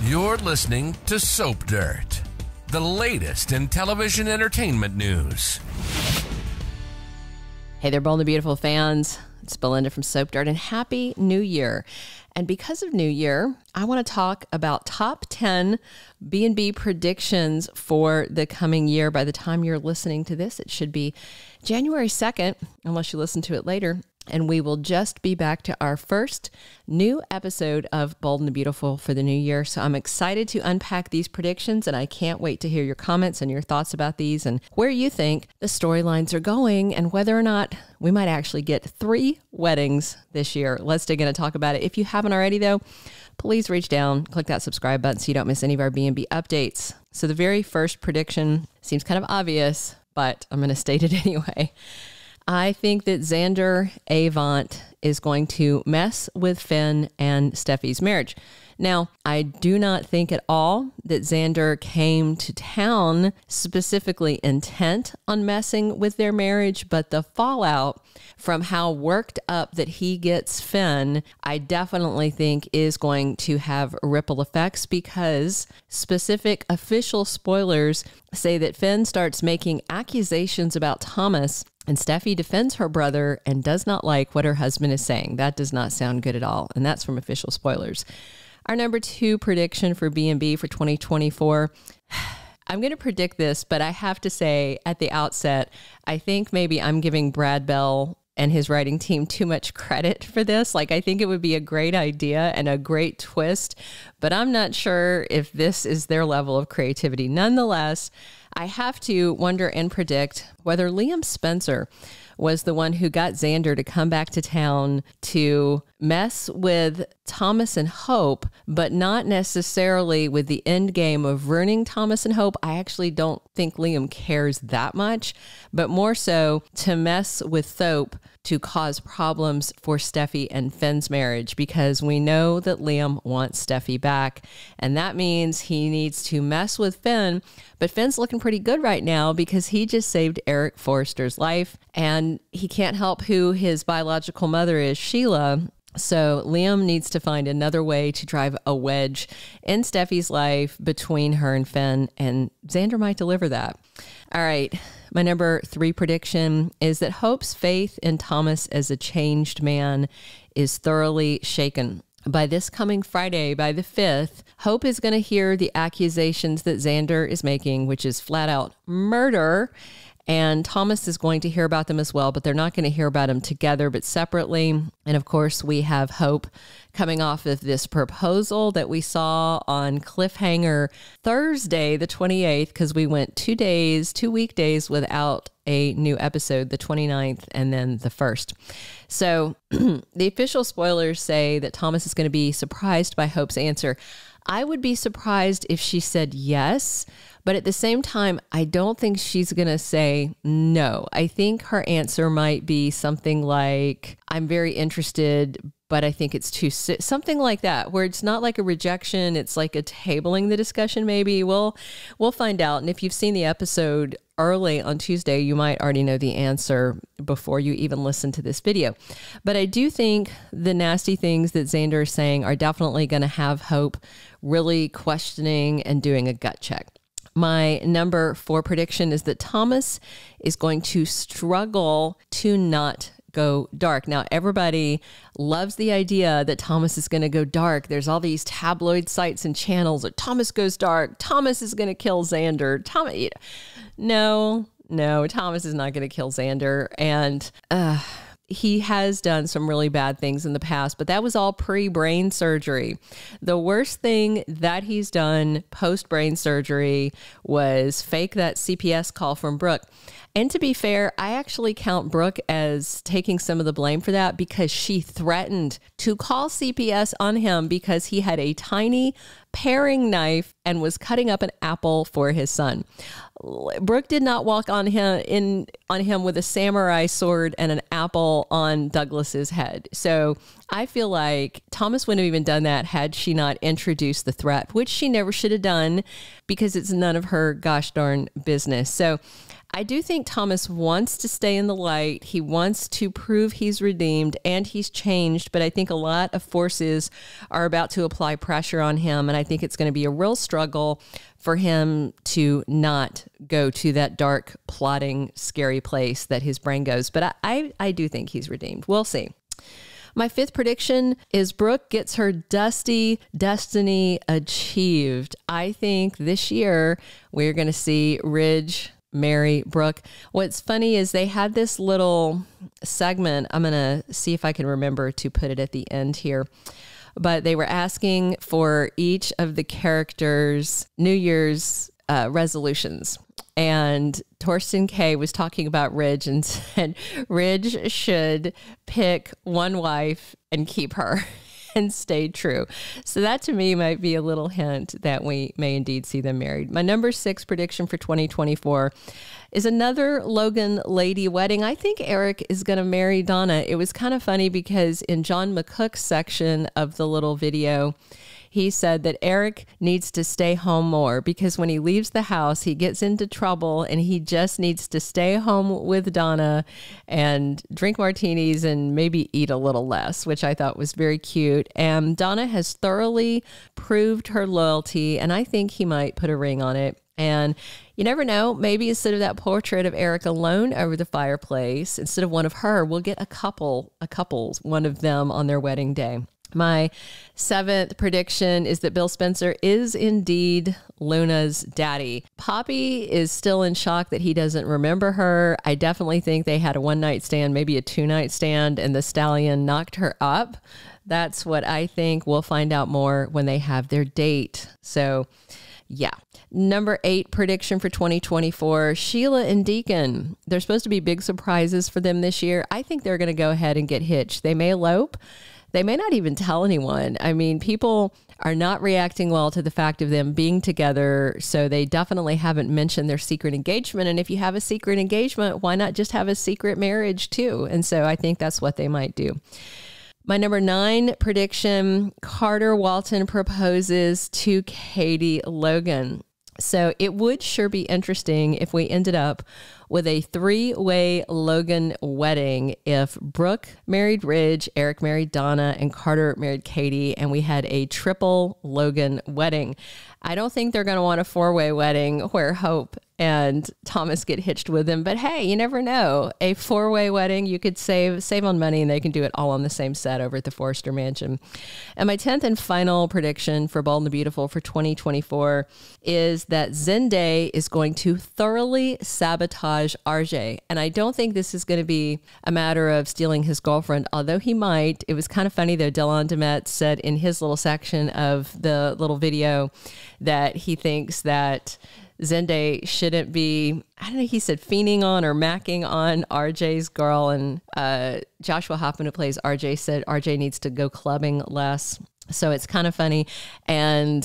You're listening to Soap Dirt, the latest in television entertainment news. Hey there, Bold and Beautiful fans. It's Belynda from Soap Dirt, and Happy New Year. And because of New Year, I want to talk about top 10 B&B predictions for the coming year. By the time you're listening to this, it should be January 2nd, unless you listen to it later. And we will just be back to our first new episode of Bold and the Beautiful for the new year. So I'm excited to unpack these predictions, and I can't wait to hear your comments and your thoughts about these and where you think the storylines are going and whether or not we might actually get 3 weddings this year. Let's dig in and talk about it. If you haven't already, though, please reach down, click that subscribe button so you don't miss any of our B&B updates. So the very first prediction seems kind of obvious, but I'm going to state it anyway. I think that Xander Avant is going to mess with Finn and Steffi's marriage. Now, I do not think at all that Xander came to town specifically intent on messing with their marriage, but the fallout from how worked up that he gets Finn, I definitely think is going to have ripple effects, because specific official spoilers say that Finn starts making accusations about Thomas, and Steffi defends her brother and does not like what her husband is saying. That does not sound good at all, and that's from official spoilers. Our number 2 prediction for B&B for 2024, I'm going to predict this, but I have to say at the outset, I think maybe I'm giving Brad Bell and his writing team too much credit for this. Like, I think it would be a great idea and a great twist, but I'm not sure if this is their level of creativity. Nonetheless, I have to wonder and predict whether Liam Spencer was the one who got Xander to come back to town to mess with Thomas and Hope, but not necessarily with the end game of ruining Thomas and Hope. I actually don't think Liam cares that much, but more so to mess with Thope to cause problems for Steffi and Finn's marriage, because we know that Liam wants Steffi back, and that means he needs to mess with Finn. But Finn's looking pretty good right now because he just saved Eric Forrester's life, and he can't help who his biological mother is, Sheila. So Liam needs to find another way to drive a wedge in Steffi's life between her and Finn, and Xander might deliver that. All right, my number 3 prediction is that Hope's faith in Thomas as a changed man is thoroughly shaken. By this coming Friday, by the 5th, Hope is going to hear the accusations that Xander is making, which is flat out murder. And Thomas is going to hear about them as well, but they're not going to hear about them together, but separately. And of course, we have Hope coming off of this proposal that we saw on Cliffhanger Thursday, the 28th, because we went 2 weekdays without a new episode, the 29th and then the 1st. So the official spoilers say that Thomas is going to be surprised by Hope's answer. I would be surprised if she said yes, but at the same time, I don't think she's going to say no. I think her answer might be something like, I'm very interested, but I think it's too, something like that, where it's not like a rejection. It's like a tabling the discussion, maybe. We'll find out. And if you've seen the episode early on Tuesday, you might already know the answer before you even listen to this video. But I do think the nasty things that Xander is saying are definitely going to have Hope really questioning and doing a gut check. My number 4 prediction is that Thomas is going to struggle to not go dark. Now, everybody loves the idea that Thomas is going to go dark. There's all these tabloid sites and channels that Thomas goes dark. Thomas is going to kill Xander. No, Thomas is not going to kill Xander. And he has done some really bad things in the past, but that was all pre-brain surgery. The worst thing that he's done post-brain surgery was fake that CPS call from Brooke. And to be fair, I actually count Brooke as taking some of the blame for that, because she threatened to call CPS on him because he had a tiny paring knife and was cutting up an apple for his son. Brooke did not walk on him with a samurai sword and an apple on Douglas's head. So I feel like Thomas wouldn't have even done that had she not introduced the threat, which she never should have done, because it's none of her gosh darn business. So I do think Thomas wants to stay in the light. He wants to prove he's redeemed and he's changed, but I think a lot of forces are about to apply pressure on him, and I think it's going to be a real struggle for him to not go to that dark, plotting, scary place that his brain goes. But I do think he's redeemed. We'll see. My fifth prediction is Brooke gets her dusty destiny achieved. I think this year we're going to see Ridge marry Brooke. What's funny is they had this little segment. I'm going to see if I can remember to put it at the end here. But they were asking for each of the characters' New Year's resolutions. And Thorsten Kaye was talking about Ridge and said Ridge should pick one wife and keep her and stay true. So that to me might be a little hint that we may indeed see them married. My number 6 prediction for 2024 is another Logan lady wedding. I think Eric is going to marry Donna. It was kind of funny because in John McCook's section of the little video, he said that Eric needs to stay home more because when he leaves the house, he gets into trouble and he just needs to stay home with Donna and drink martinis and maybe eat a little less, which I thought was very cute. And Donna has thoroughly proved her loyalty, and I think he might put a ring on it. And you never know, maybe instead of that portrait of Eric alone over the fireplace, instead of one of her, we'll get a couples, one of them on their wedding day. My 7th prediction is that Bill Spencer is indeed Luna's daddy. Poppy is still in shock that he doesn't remember her. I definitely think they had a one-night stand, maybe a two-night stand, and the stallion knocked her up. That's what I think. We'll find out more when they have their date. So, yeah. Number 8 prediction for 2024, Sheila and Deacon. There's supposed to be big surprises for them this year. I think they're going to go ahead and get hitched. They may elope. They may not even tell anyone. I mean, people are not reacting well to the fact of them being together, so they definitely haven't mentioned their secret engagement. And if you have a secret engagement, why not just have a secret marriage too? And so I think that's what they might do. My number 9 prediction, Carter Walton proposes to Katie Logan. So it would sure be interesting if we ended up with a 3-way Logan wedding if Brooke married Ridge, Eric married Donna, and Carter married Katie, and we had a triple Logan wedding. I don't think they're going to want a 4-way wedding where Hope and Thomas get hitched with them. But hey, you never know. A 4-way wedding, you could save on money, and they can do it all on the same set over at the Forrester Mansion. And my 10th and final prediction for Bold and the Beautiful for 2024 is that Zende is going to thoroughly sabotage RJ. And I don't think this is going to be a matter of stealing his girlfriend, although he might. It was kind of funny, though. Dylan Demet said in his little section of the little video that he thinks that Zende shouldn't be, I don't know, he said fiending on or macking on RJ's girl. And Joshua Hoffman, who plays RJ, said RJ needs to go clubbing less. So it's kind of funny. And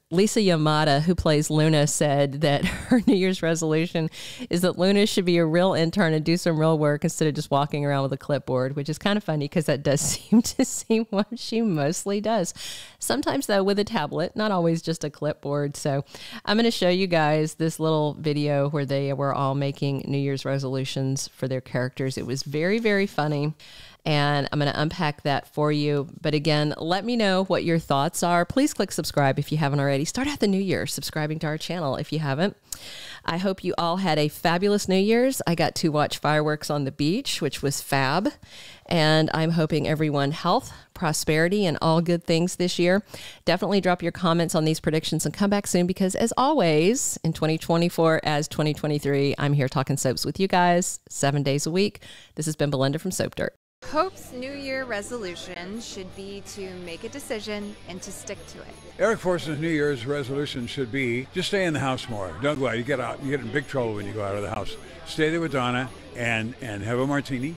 Lisa Yamada, who plays Luna, said that her New Year's resolution is that Luna should be a real intern and do some real work instead of just walking around with a clipboard, which is kind of funny because that does seem to seem what she mostly does. Sometimes, though, with a tablet, not always just a clipboard. So I'm going to show you guys this little video where they were all making New Year's resolutions for their characters. It was very, very funny. And I'm going to unpack that for you. But again, let me know what your thoughts are. Please click subscribe if you haven't already. Start out the new year subscribing to our channel if you haven't. I hope you all had a fabulous New Year's. I got to watch fireworks on the beach, which was fab. And I'm hoping everyone health, prosperity, and all good things this year. Definitely drop your comments on these predictions and come back soon because, as always, in 2024 as 2023, I'm here talking soaps with you guys 7 days a week. This has been Belynda from Soap Dirt. Hope's New Year resolution should be to make a decision and to stick to it. Eric Forster's New Year's resolution should be just stay in the house more. Don't go out. You get out. You get in big trouble when you go out of the house. Stay there with Donna and have a martini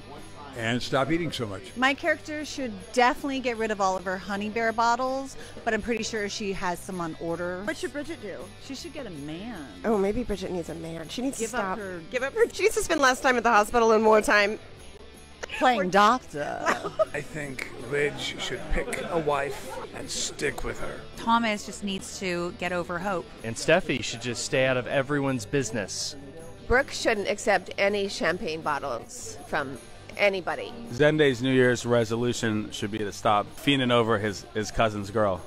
and stop eating so much. My character should definitely get rid of all of her Honey Bear bottles, but I'm pretty sure she has some on order. What should Bridget do? She should get a man. Oh, maybe Bridget needs a man. She needs to stop. Give up She needs to spend less time at the hospital and more time playing doctor. I think Ridge should pick a wife and stick with her. Thomas just needs to get over Hope. And Steffi should just stay out of everyone's business. Brooke shouldn't accept any champagne bottles from anybody. Zende's New Year's resolution should be to stop fiending over his cousin's girl.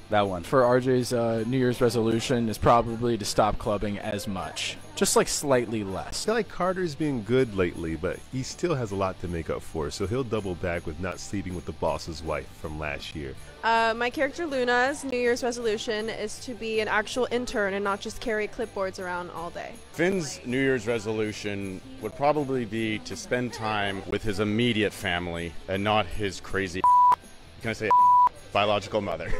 That one. For RJ's New Year's resolution is probably to stop clubbing as much. Just like slightly less. I feel like Carter's been good lately, but he still has a lot to make up for, so he'll double back with not sleeping with the boss's wife from last year. My character Luna's New Year's resolution is to be an actual intern and not just carry clipboards around all day. Finn's New Year's resolution would probably be to spend time with his immediate family and not his crazy, can I say, biological mother.